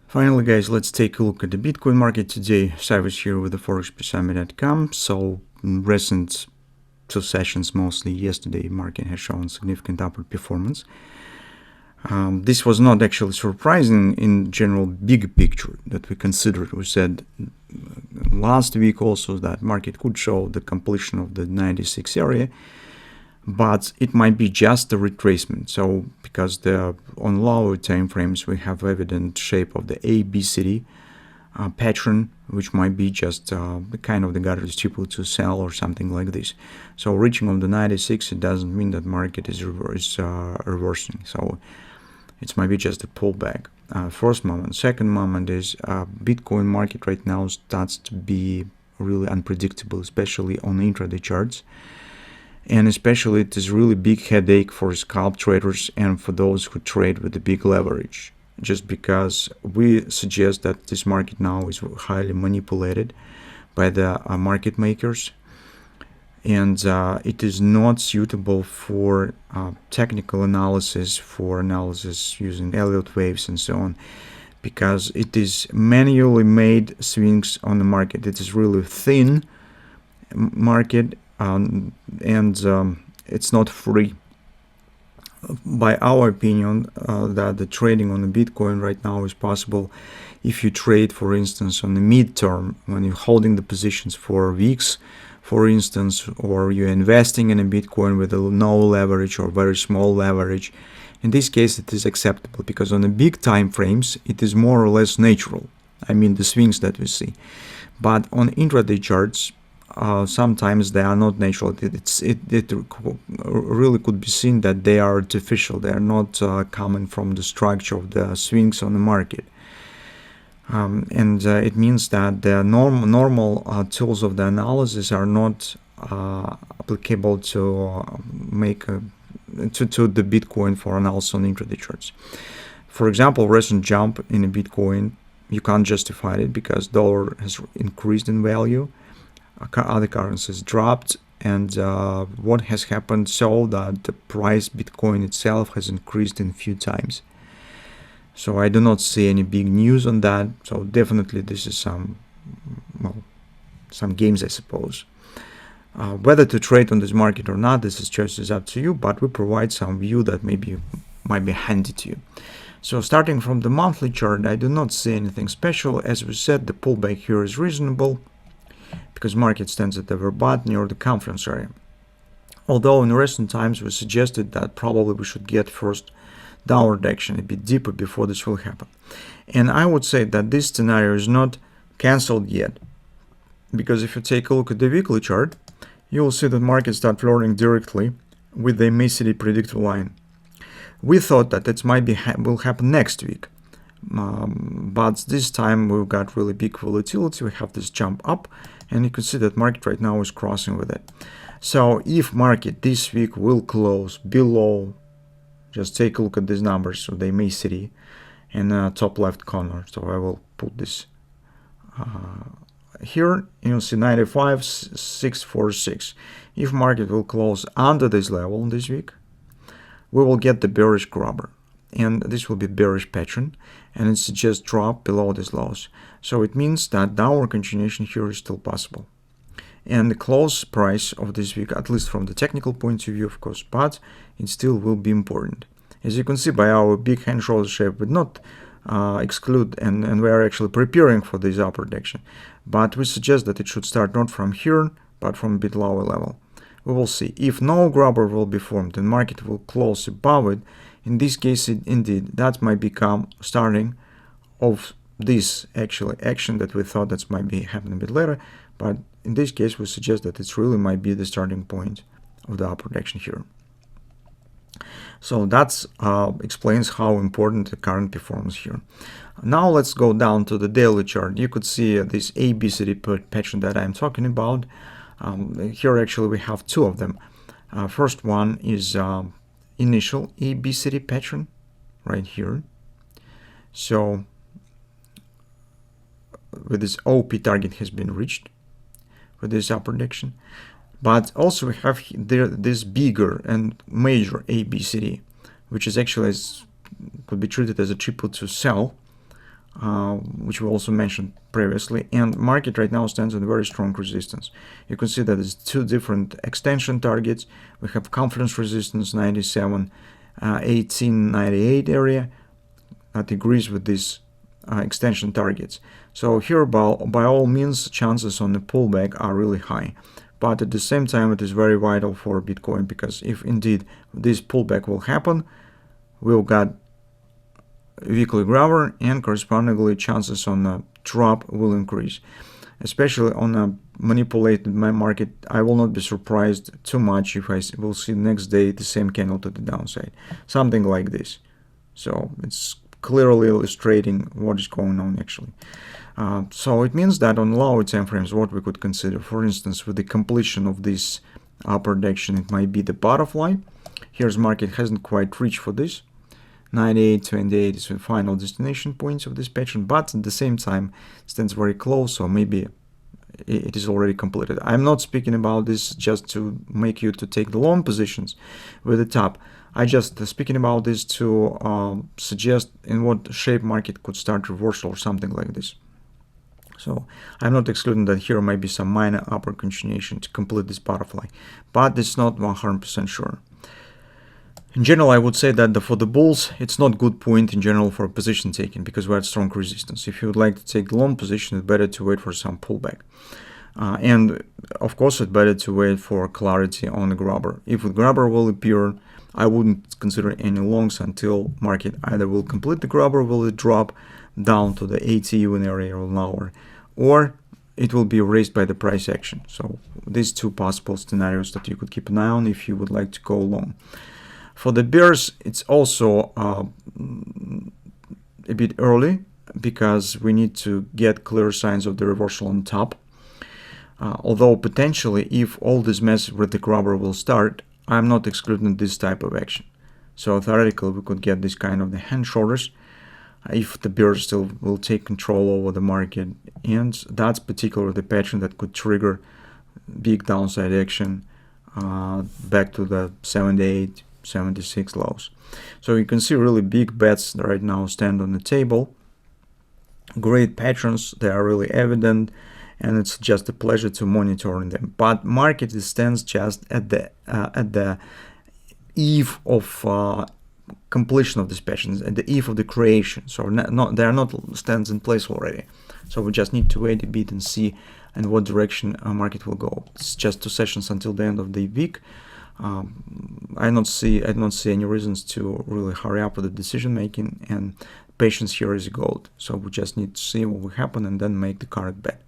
Finally, guys, let's take a look at the Bitcoin market today. Sive is here with the forexpeacearmy.com. So recent two sessions, mostly yesterday, market has shown significant upward performance. This was not actually surprising in general big picture that we considered. We said last week also that market could show the completion of the 96 area, but it might be just a retracement. So because on lower time frames we have evident shape of the ABCD pattern, which might be just the kind of the guidance triple to sell or something like this. So reaching on the 96, it doesn't mean that market is reversing. So it might be just a pullback. First moment. Second moment is Bitcoin market right now starts to be really unpredictable, especially on intraday charts. And especially it is really big headache for scalp traders and for those who trade with the big leverage. Just because we suggest that this market now is highly manipulated by the market makers, and it is not suitable for technical analysis, for analysis using Elliott waves and so on, because it is manually made swings on the market. It is really thin market, and it's not free. By our opinion, that the trading on the Bitcoin right now is possible if you trade, for instance, on the midterm, when you're holding the positions for weeks, for instance, or you're investing in a Bitcoin with no leverage or very small leverage. In this case, it is acceptable because on the big time frames, it is more or less natural. I mean, the swings that we see. But on intraday charts, sometimes they are not natural. It really could be seen that they are artificial. They are not coming from the structure of the swings on the market. And it means that the normal tools of the analysis are not applicable to make to the Bitcoin for analysis on intraday charts. For example, recent jump in a Bitcoin, you can't justify it because dollar has increased in value. Other currencies dropped, and what has happened so that the price Bitcoin itself has increased in a few times. So I do not see any big news on that. So definitely this is some games, I suppose. Whether to trade on this market or not, this is up to you, but we provide some view that maybe might be handy to you. So starting from the monthly chart, I do not see anything special. As we said, the pullback here is reasonable, because market stands at the overbought near the conference area. Although in recent times we suggested that probably we should get first downward action a bit deeper before this will happen. And I would say that this scenario is not cancelled yet, because if you take a look at the weekly chart, you will see that market start flirting directly with the MACD predictor line. We thought that it might will happen next week, but this time we've got really big volatility. We have this jump up, and you can see that market right now is crossing with it. So if market this week will close below, just take a look at these numbers, so they may see in the top left corner. So I will put this here. You'll see 95,646. If market will close under this level this week, we will get the bearish grabber, and this will be bearish pattern, and it's just drop below these lows. So it means that downward continuation here is still possible. And the close price of this week, at least from the technical point of view, of course, but it still will be important. As you can see by our big hand shoulder shape, we not exclude, and we are actually preparing for this upward action. But we suggest that it should start not from here, but from a bit lower level. We will see. If no grabber will be formed, then market will close above it. In this case, indeed, that might become starting of this action that we thought that might be happening a bit later. But in this case, we suggest that it really might be the starting point of the upward action here. So that explains how important the current performance here. Now let's go down to the daily chart. You could see this ABCD pattern that I'm talking about. Here actually we have two of them. First one is initial ABCD pattern right here. So with this OP target has been reached with this upward action. But also we have there this bigger and major ABCD, which is actually could be treated as a triple to sell which we also mentioned previously, and market right now stands on very strong resistance. You can see that there's two different extension targets. We have confidence resistance 97, 1898 area that agrees with these extension targets. So here, by all means, chances on the pullback are really high. But at the same time, it is very vital for Bitcoin, because if indeed this pullback will happen, we'll got weekly grabber, and correspondingly chances on a drop will increase. Especially on a manipulated market, I will not be surprised too much if I will see next day the same candle to the downside, something like this. So it's clearly illustrating what is going on actually. So it means that on lower time frames, what we could consider, for instance, with the completion of this upper direction, it might be the butterfly. Here's market hasn't quite reached for this. 98.28 is the final destination points of this pattern, but at the same time stands very close, so maybe it is already completed. I'm not speaking about this just to make you to take the long positions with the top. I just speaking about this to suggest in what shape market could start reversal or something like this. So I'm not excluding that here might be some minor upper continuation to complete this butterfly, but it's not 100% sure. In general, I would say that for the bulls, it's not good point in general for position taking, because we're at strong resistance. If you would like to take the long position, it's better to wait for some pullback. And of course, it's better to wait for clarity on the grabber. If the grabber will appear, I wouldn't consider any longs until market either will complete the grabber, will it drop down to the 80 even area or lower, or it will be erased by the price action. So these two possible scenarios that you could keep an eye on if you would like to go long. For the bears, it's also a bit early, because we need to get clear signs of the reversal on top. Although potentially, if all this mess with the grabber will start, I'm not excluding this type of action. So theoretically, we could get this kind of the hand shoulders if the bears still will take control over the market, and that's particularly the pattern that could trigger big downside action back to the 78, 76 lows. So you can see really big bets right now stand on the table. Great patterns, they are really evident, and it's just a pleasure to monitoring them. But market stands just at the eve of completion of these patterns, at the eve of the creation. So they are not stands in place already. So we just need to wait a bit and see in what direction market will go. It's just 2 sessions until the end of the week. I don't see any reasons to really hurry up with the decision making, and patience here is gold. So we just need to see what will happen and then make the correct bet.